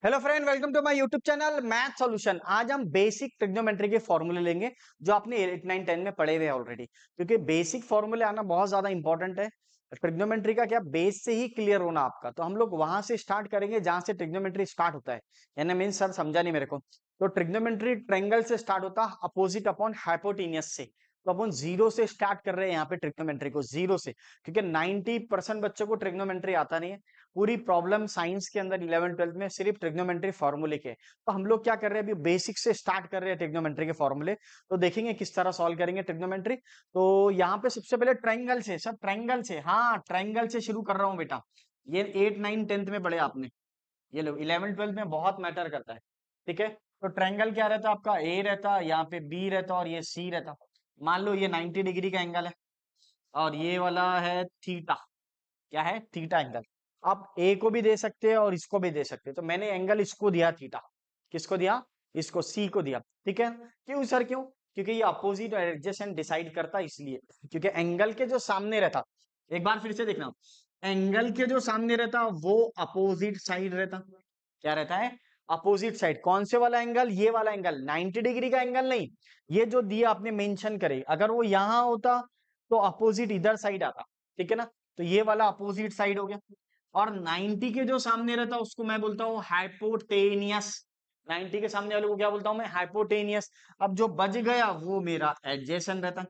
Hello friend, welcome to my YouTube channel math solution. आज हम basic trigonometry के फॉर्मूले लेंगे जो आपने 8 9 10 में पढ़े हुए हैं ऑलरेडी, क्योंकि बेसिक फॉर्मूले आना बहुत ज्यादा इंपॉर्टेंट है। ट्रिग्नोमेट्री का क्या बेस से ही क्लियर होना आपका, तो हम लोग वहां से स्टार्ट करेंगे जहां से ट्रिग्नोमेट्री स्टार्ट होता है। यानी मीन सर समझा नहीं मेरे को। तो ट्रिग्नोमेट्री ट्रायंगल से स्टार्ट होता है, अपोजिट अपॉन हाइपोटेनियस से। तो अपन जीरो से स्टार्ट कर रहे हैं यहाँ पे ट्रिग्नोमेट्री को, जीरो से, क्योंकि 90% बच्चों को ट्रिग्नोमेट्री आता नहीं है। पूरी प्रॉब्लम साइंस के अंदर 11 12 में सिर्फ ट्रिग्नोमेट्री फॉर्मूले के। तो हम लोग क्या कर रहे हैं, अभी बेसिक से स्टार्ट कर रहे हैं ट्रिग्नोमेट्री के फॉर्मूले। तो देखेंगे किस तरह सॉल्व करेंगे ट्रिग्नोमेट्री। तो यहाँ पे सबसे पहले ट्रायंगल से, सब ट्रायंगल से, हाँ ट्रायंगल से शुरू कर रहा हूँ बेटा। ये 8 9 10th में पढ़े आपने, ये लो 11 12 में बहुत मैटर करता है। ठीक है, तो ट्रायंगल क्या रहता है आपका, ए रहता, यहाँ पे बी रहता और ये सी रहता। मान लो ये 90 डिग्री का एंगल है और ये वाला है थीटा। क्या है, थीटा एंगल। आप ए को भी दे सकते हैं और इसको भी दे सकते हैं। तो मैंने एंगल इसको दिया थीटा। किसको दिया, इसको सी को दिया। ठीक है, क्यों सर क्यों, क्योंकि ये अपोजिट और एडजेसेंट डिसाइड करता इसलिए, क्योंकि एंगल के जो सामने रहता, एक बार फिर से देखना, एंगल के जो सामने रहता वो अपोजिट साइड रहता। क्या रहता है, अपोजिट साइड। कौन से वाला एंगल, ये वाला एंगल, 90 डिग्री का एंगल नहीं, ये जो दिया आपने मेंशन करे, अगर वो यहां होता तो अपोजिट इधर साइड आता। ठीक है ना, तो ये वाला अपोजिट साइड हो गया। और 90 के जो सामने रहता उसको मैं बोलता हूँ हाइपोटेनियस। 90 के सामने वाले को क्या बोलता हूं मैं, हाइपोटेनियस। अब जो बच गया वो मेरा एडजेसेंट रहता।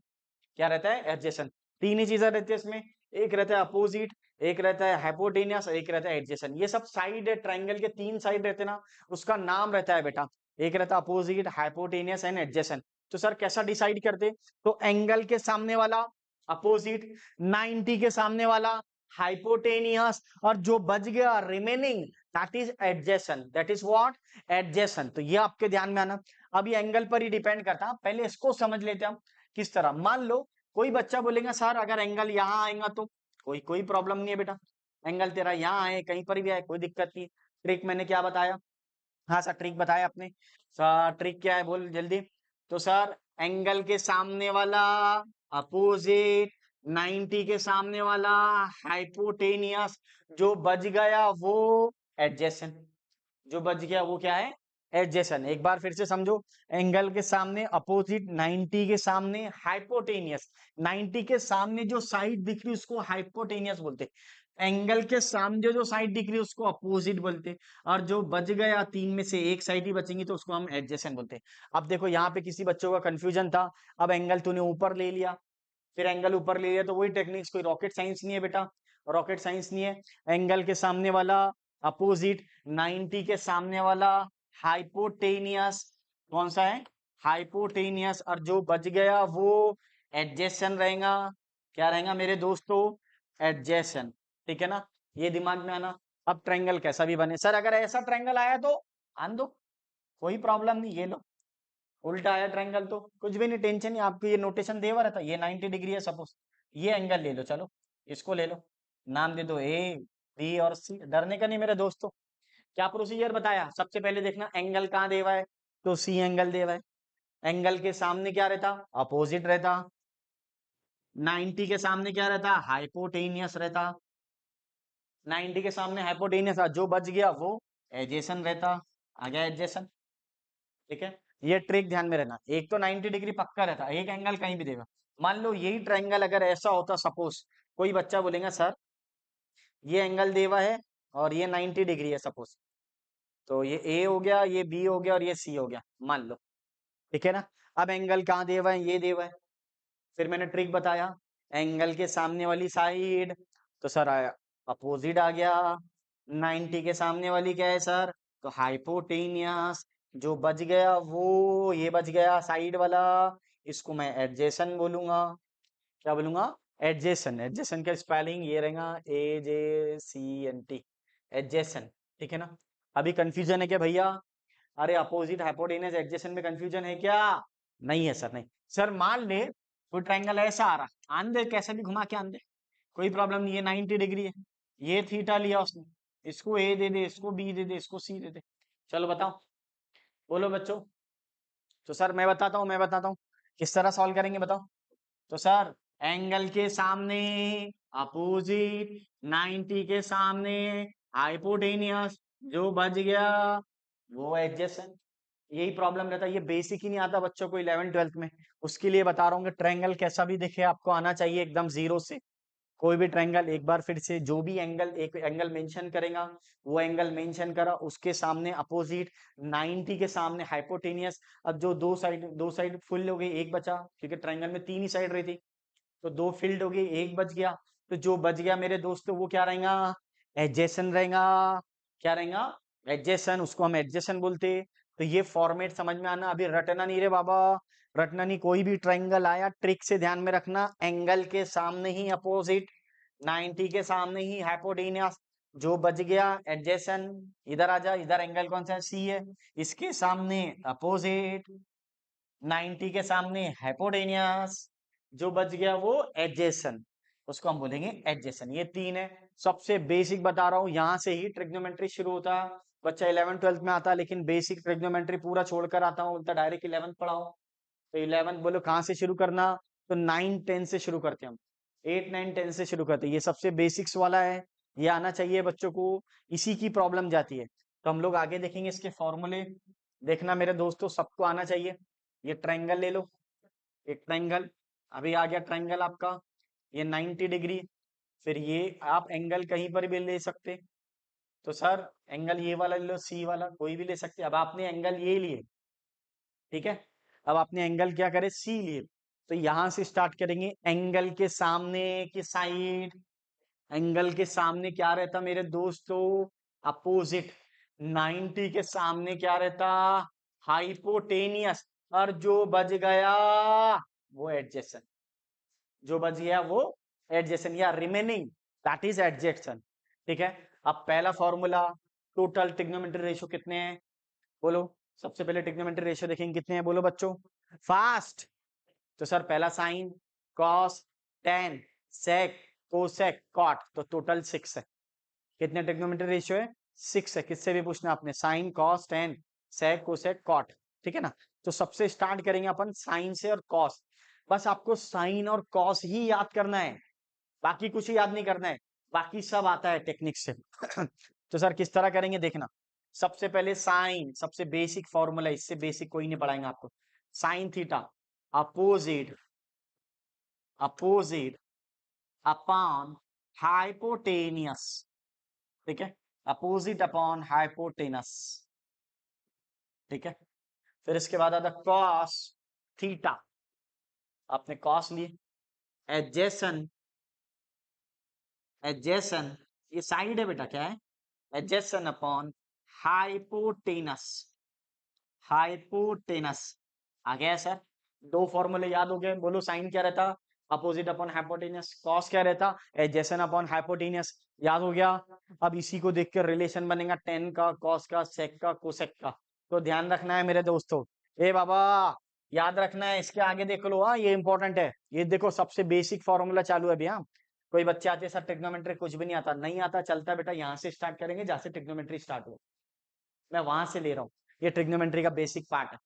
क्या रहता है, एडजेसेंट। तीन ही चीजें रहती है इसमें, एक रहता है अपोजिट, एक रहता है हाइपोटेनियस, एक रहता है एडजेसेंट। ये सब साइड है, ट्रायंगल के तीन साइड रहते ना, उसका नाम रहता है बेटा, एक रहता है अपोजिट, हाइपोटेनियस एंड एडजेसेंट। तो सर कैसा डिसाइड करते, तो एंगल के सामने वाला अपोजिट, 90 के सामने वाला हाइपोटेनियस, और जो बच गया remaining that is adjacent, that is what, adjacent. तो ये आपके ध्यान में आना। अब ये एंगल पर ही डिपेंड करता, पहले इसको समझ लेते हैं हम। किस तरह, मान लो कोई बच्चा बोलेगा सर अगर एंगल यहाँ आएगा तो, कोई कोई प्रॉब्लम नहीं है बेटा। एंगल तेरा यहाँ आए, कहीं पर भी आए, कोई दिक्कत नहीं है। ट्रिक मैंने क्या बताया, हाँ सर ट्रिक बताया आपने। सर ट्रिक क्या है बोल जल्दी। तो सर एंगल के सामने वाला अपोजिट, 90 के सामने वाला हाइपोटेनियस, जो बच गया वो एडजेसेंट। जो बच गया वो क्या है, एडजेसेंट। एक बार फिर से समझो, एंगल के सामने अपोजिट, 90 के सामने हाइपोटेनियस। 90 के सामने जो साइड दिख रही उसको हाइपोटेनियस बोलते, एंगल के सामने जो साइड दिख रही है उसको अपोजिट बोलते, और जो बच गया तीन में से एक साइड ही बचेंगी तो उसको हम एडजेसेंट बोलते हैं। अब देखो यहाँ पे किसी बच्चों का कंफ्यूजन था, अब एंगल तूने ऊपर ले लिया, फिर एंगल ऊपर ले लिया, तो वही टेक्निक्स, कोई रॉकेट साइंस नहीं है बेटा, रॉकेट साइंस नहीं है। एंगल के सामने वाला अपोजिट, 90 के सामने वाला हाइपोटेनियस, कौन सा है, हाइपोटेनियस, और जो बच गया वो एडजेसेंट रहेगा। क्या रहेगा मेरे दोस्तों, एडजेसेंट। ठीक है ना, ये दिमाग में आना। अब ट्रायंगल कैसा भी बने, सर अगर ऐसा ट्रायंगल आया तो आन दो, कोई प्रॉब्लम नहीं, ये लो। उल्टा आया ट्रायंगल तो कुछ भी नहीं, टेंशन नहीं, आपको ये नोटेशन दे हुआ रहता, ये 90 डिग्री है सपोज, ये एंगल ले लो, चलो इसको ले लो, नाम दे दो ए बी और सी। डरने का नहीं मेरे दोस्तों। क्या प्रोसीजर बताया, सबसे पहले देखना एंगल कहाँ दे हुआ है, तो सी एंगल दे हुआ है। एंगल के सामने क्या रहता, अपोजिट रहता। 90 के सामने क्या रहता, हाइपोटेनियस रहता। 90 के सामने हाइपोटेनियस, जो बच गया वो एडजेसेंट रहता। आ गया एडजेसेंट। ठीक है, ये ट्रिक ध्यान में रहना, एक तो 90 डिग्री पक्का रहता, एक एंगल कहीं भी देगा। मान लो यही ट्रायंगल अगर ऐसा होता, सपोज कोई बच्चा बोलेगा सर ये एंगल देवा है और ये 90 डिग्री है सपोज, तो ये ए हो गया, ये बी हो गया और ये सी हो गया, मान लो। ठीक है ना, अब एंगल कहाँ देवा है, ये देवा है। फिर मैंने ट्रिक बताया, एंगल के सामने वाली साइड, तो सर आया अपोजिट आ गया। 90 के सामने वाली क्या है सर, तो हाइपोटेनियस। जो बच गया वो ये बच गया साइड वाला, इसको मैं एडजेसेंट बोलूंगा। क्या बोलूंगा, एडजेसेंट। एडजेसेंट का स्पेलिंग ये रहेगा AJCNT, एडजेसेंट। ठीक है ना, अभी कंफ्यूजन है क्या भैया, अरे अपोजिट हाइपोटेनस एडजेसेंट में कंफ्यूजन है क्या, नहीं है सर, नहीं। सर मान ले कोई ट्रायंगल ऐसा आ रहा, आन दे कैसे भी घुमा के आन दे, कोई प्रॉब्लम नहीं है, 90 डिग्री है, ये थीटा लिया उसने, इसको ए दे दे, इसको बी दे दे, इसको सी दे दे। चलो बताओ, बोलो बच्चों। तो सर मैं बताता हूँ किस तरह सॉल्व करेंगे, बताओ। तो सर एंगल के सामने अपोजिट, 90 के सामने हाइपोटेनियस, जो बच गया वो एडजेसेंट। यही प्रॉब्लम रहता है, ये बेसिक ही नहीं आता बच्चों को 11 12th में। उसके लिए बता रहा हूँ कि ट्रायंगल कैसा भी दिखे आपको आना चाहिए एकदम जीरो से। कोई भी ट्रायंगल एक बार फिर से जो भी एंगल एक एंगल मेंशन करेगा, वो एंगल मेंशन करा, उसके सामने अपोजिट 90 के सामने हाइपोटेनियस। अब जो दो साइड फुल हो गई, एक बचा, क्योंकि ट्रायंगल में 3 ही साइड रही थी, तो 2 फील्ड हो गई, एक बच गया। तो जो बच गया मेरे दोस्तों वो क्या रहेगा? एडजेसन रहेगा। क्या रहेगा? एडजेसन, उसको हम एडजेसन बोलते। तो ये फॉर्मेट समझ में आना, अभी रटना नहीं रे बाबा, रटना नहीं। कोई भी ट्रायंगल आया ट्रिक से ध्यान में रखना, एंगल के सामने ही अपोजिट, 90 के सामने ही हाइपोटेनियस। जो बच गया एडजेसन, इधर आ जा, इधर एंगल कौन सा है? सी है, इसके सामने अपोजिट, 90 के सामने हाइपोटेनियस, जो बच गया वो एडजेसन, उसको हम बोलेंगे एडजेसन। ये 3 है। सबसे बेसिक बता रहा हूं, यहां से ही ट्रिग्नोमेट्री शुरू होता है। बच्चा 11 12th में आता है, लेकिन बेसिक ट्रिग्नोमेट्री पूरा छोड़कर आता हूं, बोलता डायरेक्ट 11th पढ़ाओ। तो 11th बोलो कहां से शुरू करना? तो 9 10 से शुरू करते हैं हम, 8 9 10 से शुरू करते हैं। ये सबसे बेसिक्स वाला है, ये आना चाहिए बच्चों को। इसी की प्रॉब्लम जाती है। तो हम लोग आगे देखेंगे इसके फॉर्मूले। देखना मेरे दोस्तों, सबको आना चाहिए। ये ट्रायंगल ले लो, एक ट्रायंगल, अभी आ गया ट्रायंगल आपका, ये 90 डिग्री। फिर ये आप एंगल कहीं पर भी ले सकते। तो सर एंगल ये वाला ले लो, सी वाला, कोई भी ले सकते। अब आपने एंगल ये लिए, ठीक है। अब आपने एंगल क्या करे? सी लिए। तो यहां से स्टार्ट करेंगे, एंगल के सामने की साइड, एंगल के सामने क्या रहता मेरे दोस्तों? अपोजिट। 90 के सामने क्या रहता? हाइपोटेनियस। और जो बच गया वो एडजेसेंट, जो बच गया वो एडजेसेंट या रिमेनिंग, दैट इज एडजेसेंट। ठीक है। अब पहला फॉर्मूला, टोटल ट्रिग्नोमेट्री रेशियो कितने हैं? बोलो। सबसे पहले ट्रिग्नोमेट्री रेशियो देखेंगे कितने हैं, बोलो बच्चों फास्ट। तो सर पहला साइन, कॉस, टेन, सेक, कोसेक, कॉट, तो टोटल 6 है। कितने ट्रिग्नोमेट्री रेशियो है? 6 है। किससे भी पूछना आपने, साइन, कॉस, टेन, सेक, कोसेक, कॉट। ठीक है ना। तो सबसे स्टार्ट करेंगे अपन साइन से और कॉस। बस आपको साइन और कॉस ही याद करना है, बाकी कुछ ही याद नहीं करना है, बाकी सब आता है टेक्निक से। तो सर किस तरह करेंगे देखना। सबसे पहले साइन, सबसे बेसिक फॉर्मूला, इससे बेसिक कोई नहीं पढ़ाएंगे आपको। Sine theta opposite, opposite upon hypotenuse. ठीक है, अपोजिट अपॉन हाइपोटेनस। ठीक है। फिर इसके बाद आता कॉस थीटा, आपने कॉस लिए, एडजेसन, एडजेसन, ये साइड है बेटा, क्या है? Adjacent upon hypotenuse, hypotenuse. आ गया सर। दो फॉर्मूले याद हो गए, बोलो साइन क्या रहता? Opposite upon hypotenuse. कॉस क्या रहता? Adjacent upon hypotenuse. याद हो गया। अब इसी को देख कर रिलेशन बनेगा टेन का, कॉस का, सेक का, कोसेक का। तो ध्यान रखना है मेरे दोस्तों, ए बाबा याद रखना है। इसके आगे देख लो, हाँ ये इंपॉर्टेंट है। ये देखो सबसे बेसिक फॉर्मूला चालू है अभी। हाँ, कोई बच्चे आते सर ट्रिग्नोमेट्री कुछ भी नहीं आता, नहीं आता चलता बेटा, यहाँ से स्टार्ट करेंगे जहाँ से ट्रिग्नोमेट्री स्टार्ट हो, मैं वहां से ले रहा हूँ। ये ट्रिग्नोमेट्री का बेसिक पार्ट है।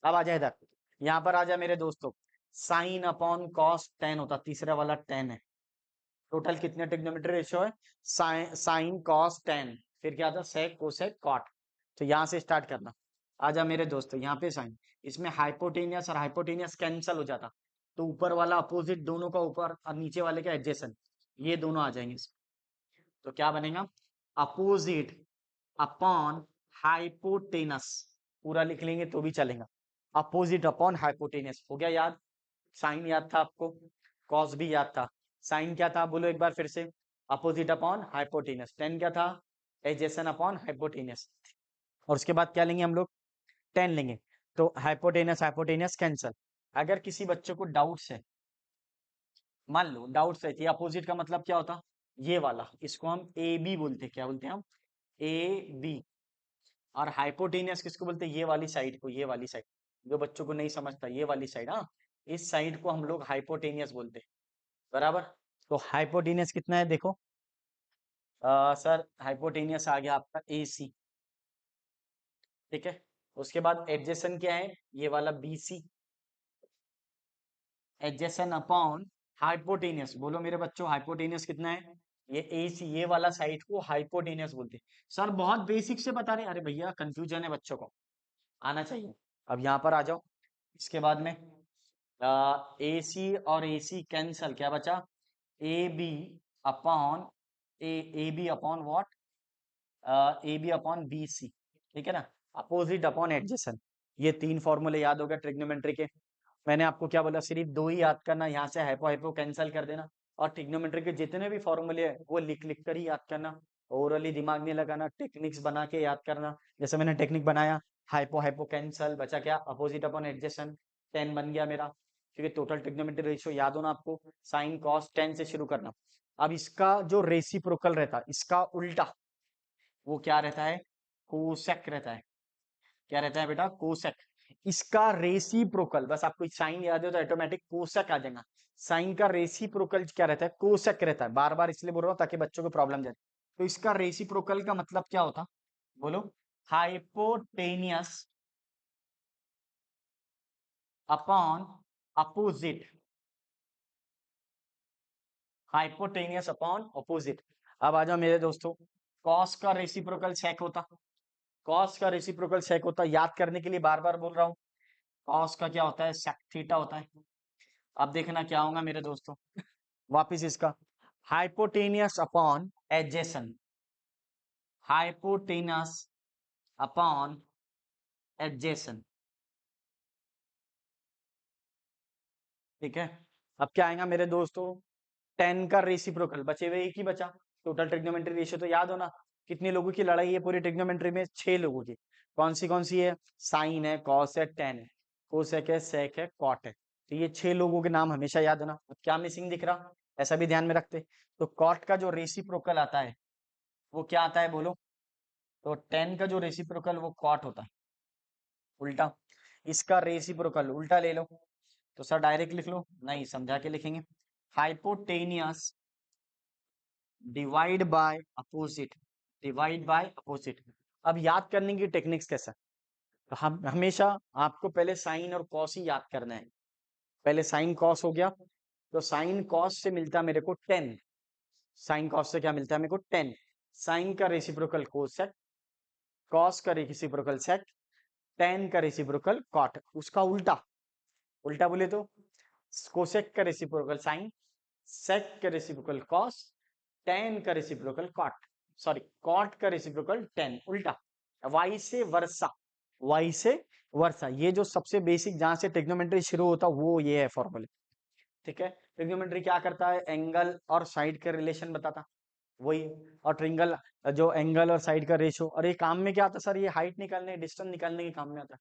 अब आ जाए इधर, यहाँ पर आ जाए मेरे दोस्तों। साइन अपॉन कॉस टेन होता, तीसरा वाला टेन है। टोटल कितने ट्रिग्नोमेट्री रेशियो है? साइन कॉस टेन, फिर क्या आता? सेक, कोसेक, कॉट। तो यहाँ से स्टार्ट करना। आजा मेरे दोस्तों, यहाँ पे साइन, इसमें हाइपोटेनियस और हाइपोटेनियस कैंसल हो जाता, तो ऊपर वाला अपोजिट दोनों का ऊपर और नीचे वाले का एडजेसेंट, ये दोनों आ जाएंगे इसमें। तो क्या बनेगा? अपोजिट अपॉन हाइपोटेनस, पूरा लिख लेंगे तो भी चलेगा। अपोजिट अपॉन हाइपोटेनस हो गया याद। साइन याद था आपको, कॉस भी याद था। साइन क्या था बोलो एक बार फिर से? Opposite upon hypotenuse. टेन क्या था? Adjacent upon hypotenuse. और उसके बाद क्या लेंगे हम लोग? टेन लेंगे। तो हाइपोटेनस हाइपोटेनस कैंसल। अगर किसी बच्चे को डाउट्स है, मान लो डाउट्स है कि अपोजिट का मतलब क्या होता, ये वाला, इसको हम ए बी बोलते हैं। क्या बोलते हैं हम? A B. और हाइपोटेनियस किसको बोलते हैं? ये वाली साइड को, ये वाली साइड, जो बच्चों को नहीं समझता, ये वाली साइड, हाँ, इस साइड को हम लोग हाइपोटेनियस बोलते हैं। बराबर। तो हाइपोटेनियस कितना है देखो, सर हाइपोटेनियस आ गया आपका ए सी। ठीक है। उसके बाद एडजेसन क्या है? ये वाला B C. Adjacent upon hypotenuse, बोलो मेरे बच्चों हाइपोटेनियस कितना है? ये AC ये वाला साइड को हाइपोटेनियस बोलते हैं। सर बहुत बेसिक से बता रहे हैं। अरे भैया कंफ्यूजन है बच्चों को, आना चाहिए। अब यहाँ पर आ जाओ। इसके बाद में AC और AC कैंसल, क्या बचा? AB upon AB upon what? AB upon BC, ठीक है ना? Opposite upon adjacent. ये 3 फॉर्मूले याद हो गए ट्रिग्नोमेट्री के। मैंने आपको क्या बोला? सिर्फ 2 ही याद करना, यहाँ से हाइपो हाइपो कैंसल कर देना, और ट्रिग्नोमेट्री के जितने भी फॉर्मूले हैं वो लिख लिख कर ही याद करना। ओरली दिमाग नहीं लगाना, टेक्निक्स बना के याद करना। जैसे मैंने टेक्निक बनाया, हाइपो हाइपो कैंसल, बचा क्या? Opposite upon adjacent. 10 बन गया मेरा, क्योंकि टोटल ट्रिग्नोमेट्री रेशियो याद होना आपको, साइन कॉस 10 से शुरू करना। अब इसका जो रेसिप्रोकल रहता है, इसका उल्टा, वो क्या रहता है? कोसेक रहता है। क्या रहता है बेटा? कोसेक। इसका रेसिप्रोकल, बस आपको साइन याद है तो ऑटोमेटिक कोसेक आ जाएगा। साइन का रेसिप्रोकल क्या रहता है? कोसेक रहता है। बार बार इसलिए बोल रहा हूँ ताकि बच्चों को प्रॉब्लम जाए। तो इसका रेसिप्रोकल का मतलब क्या होता? बोलो। Hypotenuse upon opposite. Hypotenuse upon opposite. अब आ जाओ मेरे दोस्तों, कॉस का रेसिप्रोकल सेक होता। कॉस का रेसिप्रोकल सेक होता, याद करने के लिए बार बार बोल रहा हूँ। कॉस का क्या होता है? सेक थीटा होता है। अब देखना क्या होगा मेरे दोस्तों, वापिस इसका hypotenuse upon adjacent. Hypotenuse upon adjacent, ठीक है। अब क्या आएगा मेरे दोस्तों? 10 का रेसिप्रोकल, बचे हुए एक ही बचा। टोटल ट्रिग्नोमेट्री रेशियो तो याद हो ना? कितने लोगों की लड़ाई है पूरी ट्रिग्नोमेट्री में? 6 लोगों की। कौन सी है? साइन है, कॉस है, टेन है, कोसेक है, सेक है, कॉट है। तो ये 6 लोगों के नाम हमेशा याद होना। अब क्या मिसिंग दिख रहा, ऐसा भी ध्यान में रखते। तो कॉट का जो रेसिप्रोकल आता है वो क्या आता है बोलो? तो 10 का जो रेसिप्रोकल वो कॉट होता है, उल्टा। इसका रेसिप्रोकल उल्टा ले लो, तो सर डायरेक्ट लिख लो, नहीं समझा के लिखेंगे। Hypotenuse divide by opposite, divide by opposite. अब याद करने की टेक्निक्स कैसा? तो हम हमेशा आपको पहले साइन और कॉस ही याद करना है। पहले साइन कॉस हो गया, तो साइन कॉस से मिलता है मेरे को 10। साइन कॉस से क्या मिलता है मेरे को? 10। साइन का रेसिप्रोकल कोसेक, कॉस का रेसिप्रोकल सेक, टेन का रेसिप्रोकल कॉट। उसका उल्टा, उल्टा बोले तो कोसेक का रेसिप्रोकल साइन, सेक का रेसिप्रोकल कॉस, टेन का रेसिप्रोकल कॉट, सॉरी कॉट का रेसिप्रोकल टेन, उल्टा। वाई से वर्सा, वाई से वर्सा, ये जो सबसे बेसिक जहां से ट्रिग्नोमेट्री शुरू होता वो ये है फॉर्मूले, ठीक है। ट्रिग्नोमेट्री क्या करता है? एंगल और साइड का रिलेशन बताता, वही। और ट्रिंगल जो एंगल और साइड का रेशो, और ये काम में क्या आता है सर? ये हाइट निकालने, डिस्टेंस निकालने के काम में आता है।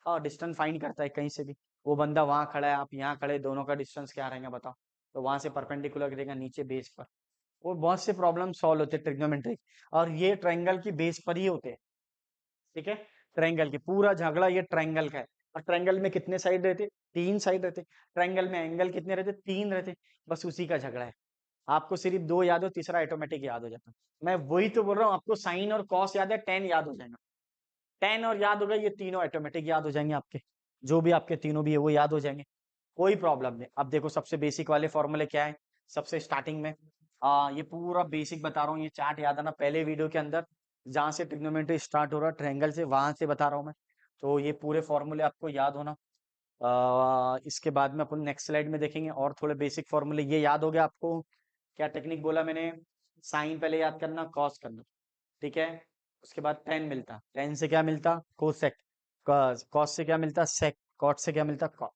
हाँ, डिस्टेंस फाइंड करता है कहीं से भी। वो बंदा वहां खड़ा है, आप यहाँ खड़े, दोनों का डिस्टेंस क्या रहेगा बताओ? तो वहां से परपेंडिकुलर गिरेगा नीचे बेस पर। वो बहुत से प्रॉब्लम सॉल्व होते हैं ट्रिग्नोमेट्री, और ये ट्रायंगल की बेस पर ही होते हैं, ठीक है। ट्रायंगल की पूरा झगड़ा ये ट्रायंगल का है। और ट्रायंगल में कितने साइड रहते? 3 साइड रहते। ट्रायंगल में एंगल कितने रहते? 3 रहते। बस उसी का झगड़ा है। आपको सिर्फ 2 याद हो, तीसरा ऑटोमेटिक याद हो जाता। मैं वही तो बोल रहा हूँ, आपको साइन और कॉस याद है, 10 याद हो जाएगा। 10 और याद होगा, ये तीनों ऑटोमेटिक याद हो जाएंगे आपके। जो भी आपके तीनों भी है वो याद हो जाएंगे, कोई प्रॉब्लम नहीं। अब देखो सबसे बेसिक वाले फॉर्मूले क्या है? सबसे स्टार्टिंग में ये पूरा बेसिक बता रहा हूँ, ये चार्ट याद आना पहले वीडियो के अंदर, जहां से ट्रिग्नोमेट्री स्टार्ट हो रहा है ट्रायंगल से, वहां से बता रहा हूँ मैं। तो ये पूरे फॉर्मूले आपको याद होना। इसके बाद में अपन नेक्स्ट स्लाइड में देखेंगे और थोड़े बेसिक फॉर्मूले। ये याद हो गया आपको? क्या टेक्निक बोला मैंने? साइन पहले याद करना, कॉस करना, ठीक है। उसके बाद टेन मिलता, टेन से क्या मिलता? कोसेक। कॉस से क्या मिलता? सेक। कॉट से क्या मिलता? कॉट।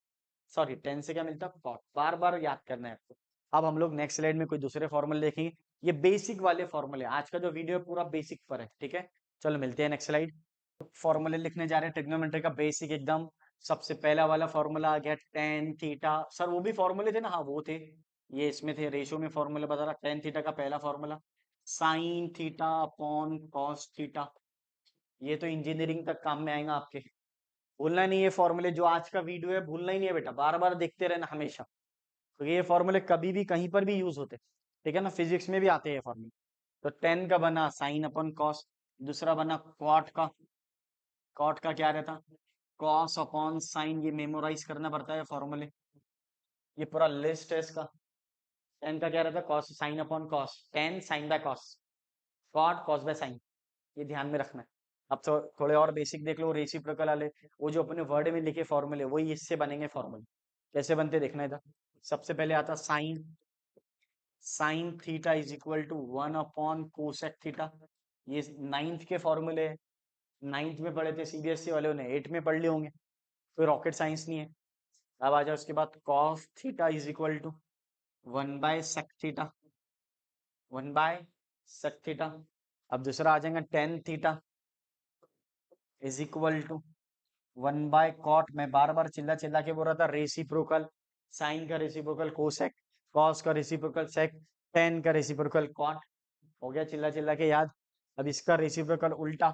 सॉरी, टेन से क्या मिलता? कॉट। बार बार याद करना है आपको। अब हम लोग नेक्स्ट स्लाइड में कोई दूसरे फॉर्मूले देखेंगे। ये बेसिक वाले फॉर्मूले, आज का जो वीडियो है पूरा बेसिक पर है, ठीक है। चलो मिलते हैं नेक्स्ट स्लाइड। फॉर्मूले लिखने जा रहे हैं ट्रिग्नोमेट्री का बेसिक एकदम। सबसे पहला वाला फॉर्मूला आ गया टेन थीटा। सर वो भी फॉर्मूले थे ना? हाँ वो थे, ये इसमें थे, रेशियो में फॉर्मूला बता रहा। टेन थीटा का पहला formula, sine theta upon cos theta. ये तो इंजीनियरिंग तक काम में आएगा आपके। भूलना नहीं, ये फॉर्मूले जो आज का वीडियो है भूलना ही नहीं है बेटा, बार बार देखते रहना हमेशा, क्योंकि ये फॉर्मूले कभी भी कहीं पर भी यूज होते, ठीक है ना। फिजिक्स में भी आते हैं ये फॉर्मूले। तो टेन का बना साइन अपॉन कॉस, दूसरा बना कॉट का। कॉट का क्या रहता? Cos upon sine. ये मेमोराइज करना पड़ता है फॉर्मूले, ये पूरा लिस्ट है इसका। टेन का क्या रहता है, cos sine upon cos, tan sine by cos, cot cos by sine, ये ध्यान में रखना है। अब तो थोड़े और बेसिक देख लो, रेसिप्रोकल वाले, वो जो अपने वर्ड में लिखे फॉर्मूले वही इससे बनेंगे फॉर्मूले। कैसे बनते देखना इधर। सबसे पहले आता sine, sine theta is equal to 1 upon cosec theta, ये नाइन्थ के फॉर्मूले है, नाइन्थ में पढ़े थे सीबीएसई वालों ने, 8 में पढ़ लिए होंगे, कोई रॉकेट साइंस नहीं है। अब आ जाओ उसके बाद cos theta is equal to 1/sec theta, 1/sec theta. अब दूसरा आ जाएगा tan theta is equal to 1/cot, मैं बार बार चिल्ला चिल्ला के बोल रहा था, रेसिप्रोकल, साइन का रेसिप्रोकल कोसेक, कॉस का रेसिप्रोकल सेक, टेन का रेसिप्रोकल कॉट, हो गया चिल्ला चिल्ला के याद। अब इसका रेसिप्रोकल उल्टा,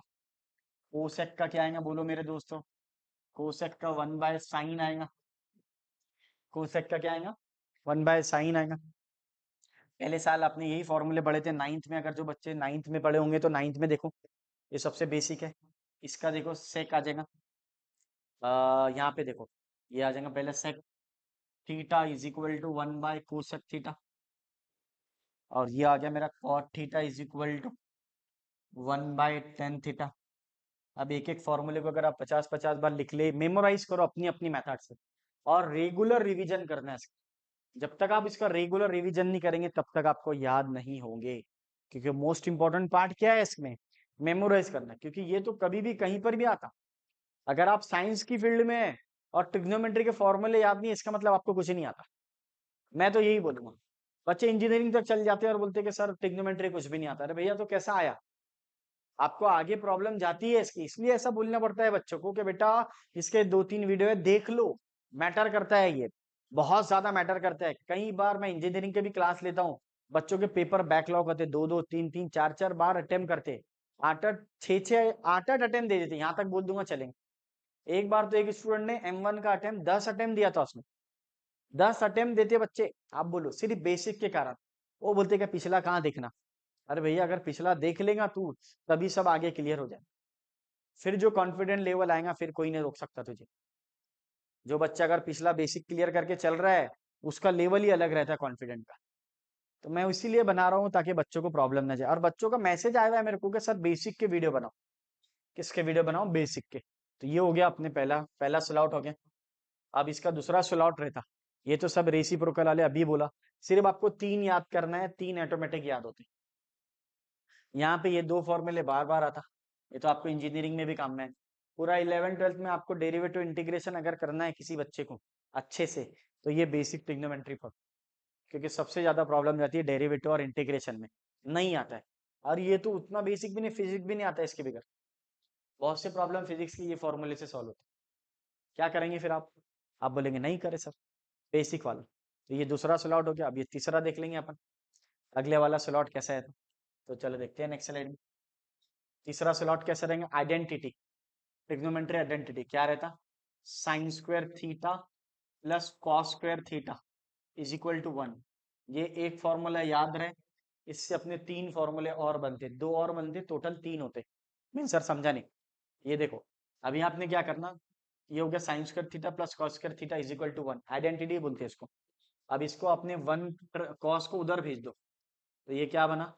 कोसेक का क्या आएगा बोलो मेरे दोस्तों, कोसेक का 1/sin आएगा, कोसेक का क्या आएगा, 1/sin आएगा। पहले साल आपने यही फॉर्मूले पढ़े थे नाइन्थ में, अगर जो बच्चे नाइन्थ में पढ़े होंगे तो नाइन्थ में देखो, ये सबसे बेसिक है। इसका देखो सेक आ जाएगा, यहाँ पे देखो ये आ जाएगा पहले sec theta is equal to one by cosec theta, और ये आ गया मेरा cot theta is equal to 1/tan theta. अब एक एक फॉर्मूले को अगर आप 50-50 बार लिख ले, मेमोराइज करो अपनी अपनी मेथड से, और रेगुलर रिवीजन करना है इसका। जब तक आप इसका रेगुलर रिवीजन नहीं करेंगे तब तक आपको याद नहीं होंगे, क्योंकि मोस्ट इंपॉर्टेंट पार्ट क्या है इसमें, मेमोराइज करना, क्योंकि ये तो कभी भी कहीं पर भी आता। अगर आप साइंस की फील्ड में है और ट्रिग्नोमेट्री के फॉर्मूले याद नहीं, इसका मतलब आपको कुछ नहीं आता। मैं तो यही बोलूंगा, बच्चे इंजीनियरिंग तक चल जाते हैं और बोलते हैं कि सर ट्रिग्नोमेट्री कुछ भी नहीं आता। अरे भैया तो कैसा आया, आपको आगे प्रॉब्लम जाती है इसकी, इसलिए ऐसा बोलना पड़ता है बच्चों को कि बेटा इसके 2-3 वीडियो है देख लो, मैटर करता है, ये बहुत ज्यादा मैटर करता है। कई बार मैं इंजीनियरिंग के भी क्लास लेता हूँ, बच्चों के पेपर बैकलॉग होते, 2-2 3-3 4-4 बार अटेम्प्ट करते, 8-8 6-6 8-8 अटेम्प्ट दे देते, यहाँ तक बोल दूंगा चलेंगे। एक बार तो एक स्टूडेंट ने M1 का अटेम्प्ट 10 अटेम्प्ट दिया था उसने, 10 अटेम्प्ट देते बच्चे, आप बोलो सिर्फ बेसिक के कारण। वो बोलते कि पिछला कहाँ देखना, अरे भैया अगर पिछला देख लेगा तू तभी सब आगे क्लियर हो जाए, फिर जो कॉन्फिडेंट लेवल आएगा फिर कोई नहीं रोक सकता तुझे। जो बच्चा अगर पिछला बेसिक क्लियर करके चल रहा है उसका लेवल ही अलग रहता है कॉन्फिडेंट का। तो मैं इसीलिए बना रहा हूँ ताकि बच्चों को प्रॉब्लम ना जाए, और बच्चों का मैसेज आया हुआ है मेरे को कि सर बेसिक के वीडियो बनाओ। किसके वीडियो बनाओ, बेसिक के। तो ये हो गया अपने पहला पहला स्लॉट हो गया। अब इसका दूसरा स्लॉट रहता, ये तो सब रेसिप्रोकल वाले अभी बोला, सिर्फ आपको 3 याद करना है, 3 ऑटोमेटिक याद होते हैं। यहाँ पे ये 2 फॉर्मूले बार बार आता, ये तो आपको इंजीनियरिंग में भी काम में है। पूरा 11th-12th में आपको डेरिवेटिव इंटीग्रेशन अगर करना है किसी बच्चे को अच्छे से, तो ये बेसिक ट्रिग्नोमेट्री पर, क्योंकि सबसे ज्यादा प्रॉब्लम जाती है डेरिवेटिव और इंटीग्रेशन में, नहीं आता है। और ये तो उतना बेसिक भी नहीं, फिजिक्स भी नहीं आता इसके बगैर, बहुत से प्रॉब्लम फिजिक्स की ये फॉर्मूले से सॉल्व होते हैं। क्या करेंगे फिर आप बोलेंगे नहीं करे सर बेसिक वाला। तो ये दूसरा स्लॉट हो गया, अब ये तीसरा देख लेंगे अपन, अगले वाला स्लॉट कैसा है। तो चलो देखते हैं नेक्स्ट स्लाइड में। तीसरा स्लॉट कैसा रहेगा, आइडेंटिटी, ट्रिग्नोमेट्री आइडेंटिटी क्या रहता, sine square theta plus cos square theta is equal to 1। ये एक फॉर्मूला याद रहे, इससे अपने 3 फॉर्मूले और बनते, 2 और बनते, टोटल 3 होते। मीन सर समझा नहीं, ये देखो अभी आपने क्या करना, ये हो गया sine square theta plus cos square theta is equal to 1, identity बोलते हैं इसको। अब इसको अपने 1 कॉस को उधर भेज दो, तो ये क्या बना,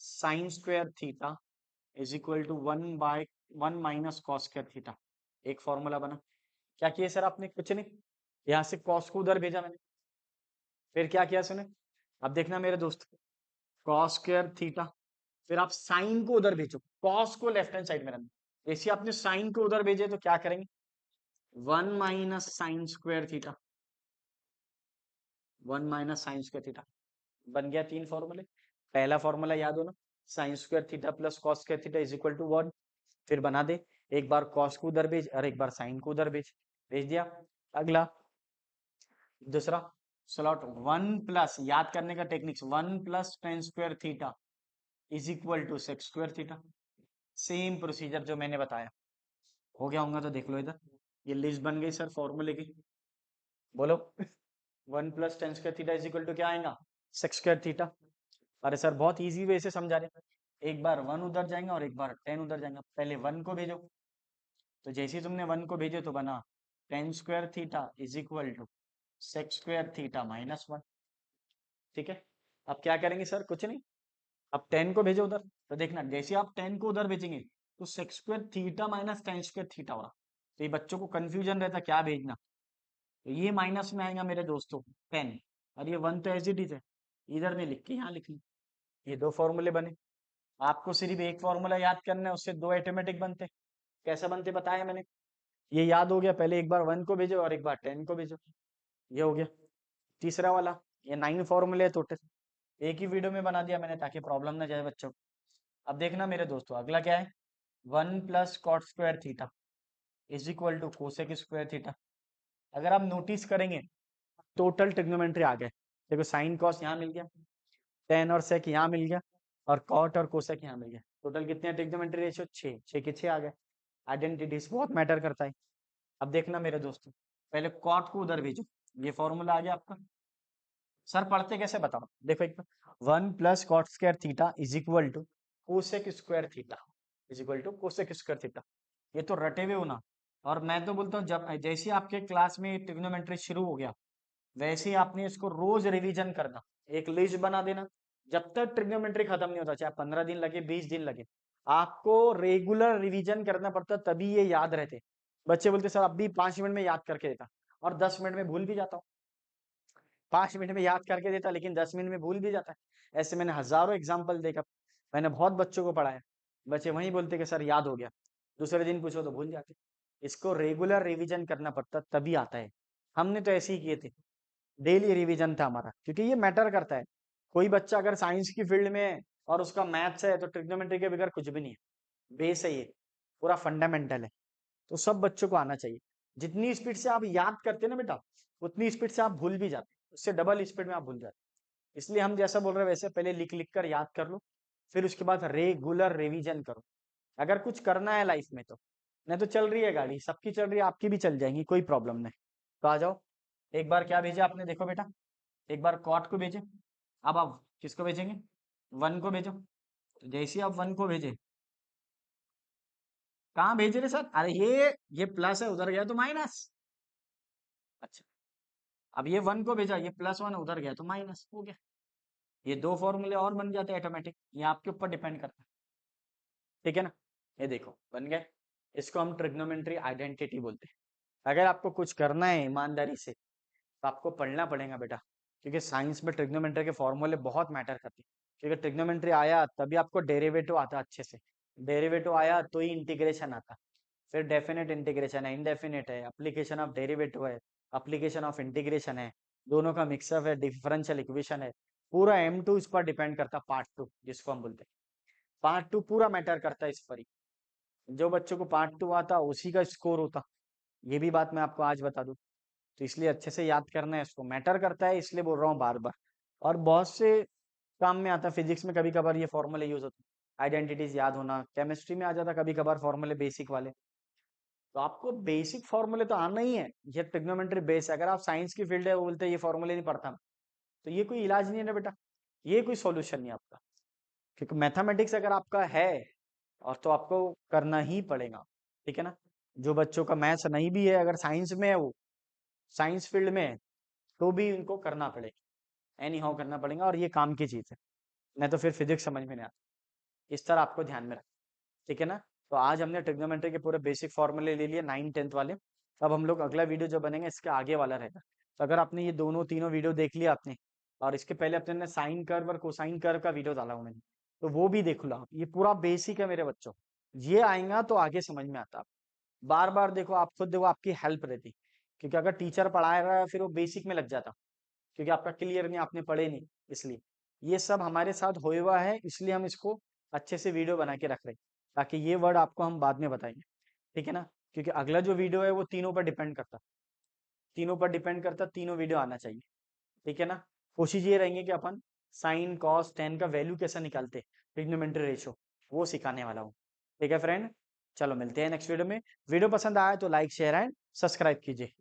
sine square theta is equal to 1/1 minus cos square theta, एक फॉर्मूला बना। क्या किया सर आपने, कुछ नहीं, यहाँ से कॉस को उधर भेजा मैंने, फिर क्या किया सुने, अब देखना मेरे दोस्त, कॉस स्क्वायर थीटा, फिर आप साइन को उधर भेजो, कॉस को लेफ्ट हैंड साइड में रखना, जैसे आपने साइन को उधर भेजे तो क्या करेंगे, 1 minus sine square theta, 1 minus sine square theta, बन गया 3 फॉर्मूले। पहला फॉर्मूला याद हो ना, sine square theta plus cos square theta is equal to 1, फिर बना दे, एक बार कॉस को उधर भेज और एक बार साइन को उधर भेज, भेज दिया। अगला दूसरा स्लॉट 1 प्लस, याद करने का techniques, 1 plus tan square theta is equal to sec square theta, same procedure जो मैंने बताया। हो गया होगा तो देख लो इधर, ये लिस्ट बन गई सर फॉर्मूले की, बोलो 1 plus tan square theta is equal to क्या आएगा, सेक स्क्वायर थीटा। अरे सर बहुत इजी वे से समझा रहे, एक बार 1 उधर जाएगा और एक बार 10 उधर जाएगा, पहले 1 को भेजो, तो जैसे ही तुमने 1 को भेजे तो बना tan square theta is equal to sec square theta minus 1, ठीक है। अब क्या करेंगे सर, कुछ नहीं, अब 10 को भेजो उधर। तो देखना जैसे आप 10 को उधर भेजेंगे तो sec square theta minus tan square theta होगा। तो ये बच्चों को कंफ्यूजन रहता क्या भेजना, तो ये माइनस में आएगा मेरे दोस्तों 10, और ये 1 तो एज इट इज है, इधर नहीं लिख के यहाँ लिख ली। ये दो फॉर्मूले बने। आपको सिर्फ एक फॉर्मूला याद करना है, उससे दो ऑटोमेटिक बनते। कैसे बनते बताया मैंने, ये याद हो गया, पहले एक बार 1 को भेजो और एक बार 10 को भेजो, ये हो गया। तीसरा वाला, ये 9 फॉर्मूले है टोटल, एक ही वीडियो में बना दिया मैंने ताकि प्रॉब्लम ना जाए बच्चों को। अब देखना मेरे दोस्तों, अगला क्या है, 1 plus cot square theta is equal to cosec square theta. अगर आप नोटिस करेंगे टोटल ट्रिग्नोमेट्री आ गए। देखो साइन कॉस यहाँ मिल गया, टेन और सेक यहाँ मिल गया, और कॉट और कोसेक यहाँ मिल गया। टोटल कितने ट्रिग्नोमेट्री रेशियो, 6, 6 के 6 आ गए। आइडेंटिटीज बहुत मैटर करता है। अब देखना मेरे दोस्तों, पहले कॉट को उधर भेजो, ये फॉर्मूला आ गया आपका। सर पढ़ते कैसे बताओ, देखो एक बार, 1 plus cot square theta is equal to cosec square theta is equal to cosec square theta. ये तो रटे हुए होना। और मैं तो बोलता हूँ जब जैसे ही आपके क्लास में ट्रिग्नोमेट्री शुरू हो गया, वैसे ही आपने इसको रोज रिवीजन करना, एक लिस्ट बना देना। जब तक ट्रिग्नोमेट्री खत्म नहीं होता, चाहे 15 दिन लगे 20 दिन लगे, आपको रेगुलर रिवीजन करना पड़ता, तभी ये याद रहते। बच्चे बोलते सर अब भी 5 मिनट में याद करके देता, और 10 मिनट में भूल भी जाता हूँ। 5 मिनट में याद करके देता लेकिन 10 मिनट में भूल भी जाता है। ऐसे मैंने हजारों एग्जाम्पल देखा, मैंने बहुत बच्चों को पढ़ाया, बच्चे वही बोलते कि सर याद हो गया, दूसरे दिन पूछो तो भूल जाते। इसको रेगुलर रिवीजन करना पड़ता तभी आता है। हमने तो ऐसे ही किए थे, डेली रिवीजन था हमारा, क्योंकि ये मैटर करता है। कोई बच्चा अगर साइंस की फील्ड में है और उसका मैथ्स है तो ट्रिग्नोमेट्री के बगैर कुछ भी नहीं है, बेस है ये, पूरा फंडामेंटल है। तो सब बच्चों को आना चाहिए। जितनी स्पीड से आप याद करते ना बेटा, उतनी स्पीड से आप भूल भी जाते, उससे डबल स्पीड में आप भूल जाते। इसलिए हम जैसा बोल रहे हैं वैसे पहले लिख लिख कर याद कर लो, फिर उसके बाद रेगुलर रिवीजन करो। अगर कुछ करना है लाइफ में तो, नहीं तो चल रही है गाड़ी, सबकी चल रही है, आपकी भी चल जाएंगी, कोई प्रॉब्लम नहीं। तो आ जाओ, एक बार क्या भेजा आपने, देखो बेटा, एक बार कॉट को भेजे। अब आप किसको भेजेंगे, 1 को भेजो। तो जैसे ही आप 1 को भेजे, कहाँ भेज रहे सर, अरे ये प्लस है उधर गया तो माइनस। अच्छा, अब ये 1 को भेजा, ये +1 उधर गया तो माइनस हो गया। ये दो फॉर्मूले और बन जाते हैं ऑटोमेटिक, ये आपके ऊपर डिपेंड करता है। ठीक है ना, ये देखो बन गए। इसको हम ट्रिग्नोमेट्री आइडेंटिटी बोलते हैं। अगर आपको कुछ करना है ईमानदारी से तो आपको पढ़ना पड़ेगा बेटा, क्योंकि साइंस में ट्रिग्नोमेट्री के फॉर्मूले बहुत मैटर करते हैं। क्योंकि ट्रिग्नोमेट्री आया तभी आपको डेरिवेटिव आता अच्छे से, डेरिवेटिव आया तो ही इंटीग्रेशन आता। फिर डेफिनेट इंटीग्रेशन है, इंडेफिनेट है, एप्लीकेशन ऑफ डेरिवेटिव है, एप्लीकेशन ऑफ इंटीग्रेशन है, दोनों का मिक्सअप है, डिफरेंशियल इक्वेशन है। पूरा M2 इस पर डिपेंड करता, पार्ट 2 जिसको हम बोलते हैं। पार्ट 2 पूरा मैटर करता है इस पर ही। जो बच्चों को पार्ट 2 आता उसी का स्कोर होता, ये भी बात मैं आपको आज बता दूं। तो इसलिए अच्छे से याद करना है, इसको मैटर करता है, इसलिए बोल रहा हूँ बार बार। और बहुत से काम में आता है, फिजिक्स में कभी कभार ये फॉर्मूले यूज होते हैं, आइडेंटिटीज याद होना, केमिस्ट्री में आ जाता कभी कभार फॉर्मूले बेसिक वाले। तो आपको बेसिक फॉर्मूले तो आना ही है, ये ट्रिग्नोमेट्री बेस है। अगर आप साइंस की फील्ड है, वो बोलते हैं ये फॉर्मूले नहीं पढ़ता, तो ये कोई इलाज नहीं है ना बेटा, ये कोई सॉल्यूशन नहीं आपका। क्योंकि मैथमेटिक्स अगर आपका है और तो आपको करना ही पड़ेगा। ठीक है ना, जो बच्चों का मैथ्स नहीं भी है, अगर साइंस में है, वो साइंस फील्ड में है, तो भी उनको करना पड़ेगा, एनी हाउ करना पड़ेगा, और ये काम की चीज है। नहीं तो फिर फिजिक्स समझ में नहीं आता। इस तरह आपको ध्यान में रखना। ठीक है ना, तो आज हमने ट्रिग्नोमेट्री के पूरे बेसिक फॉर्मूले ले लिए 9-10 वाले। अब हम लोग अगला वीडियो जो बनेंगे इसके आगे वाला रहेगा। तो अगर आपने ये दोनों तीनों वीडियो देख लिया आपने, और इसके पहले अपने ने साइन कर्व और कोसाइन कर्व का वीडियो डाला हूँ मैंने, तो वो भी देख लो आप, ये पूरा बेसिक है मेरे बच्चों। ये आएगा तो आगे समझ में आता। बार बार देखो, आप खुद देखो, आपकी हेल्प रहती। क्योंकि अगर टीचर पढ़ा रहा है फिर वो बेसिक में लग जाता, क्योंकि आपका क्लियर नहीं, आपने पढ़े नहीं। इसलिए ये सब हमारे साथ होए हुआ है, इसलिए हम इसको अच्छे से वीडियो बना के रख रहे हैं, ताकि ये वर्ड आपको हम बाद में बताएंगे। ठीक है ना, क्योंकि अगला जो वीडियो है वो तीनों पर डिपेंड करता, तीनों पर डिपेंड करता, तीनों वीडियो आना चाहिए। ठीक है ना, कोशिश ये रहेंगे कि अपन साइन कॉस टेन का वैल्यू कैसा निकालते, ट्रिग्नोमेट्री रेशियो, वो सिखाने वाला हूँ। ठीक है फ्रेंड, चलो मिलते हैं नेक्स्ट वीडियो में। वीडियो पसंद आया तो लाइक शेयर एंड सब्सक्राइब कीजिए।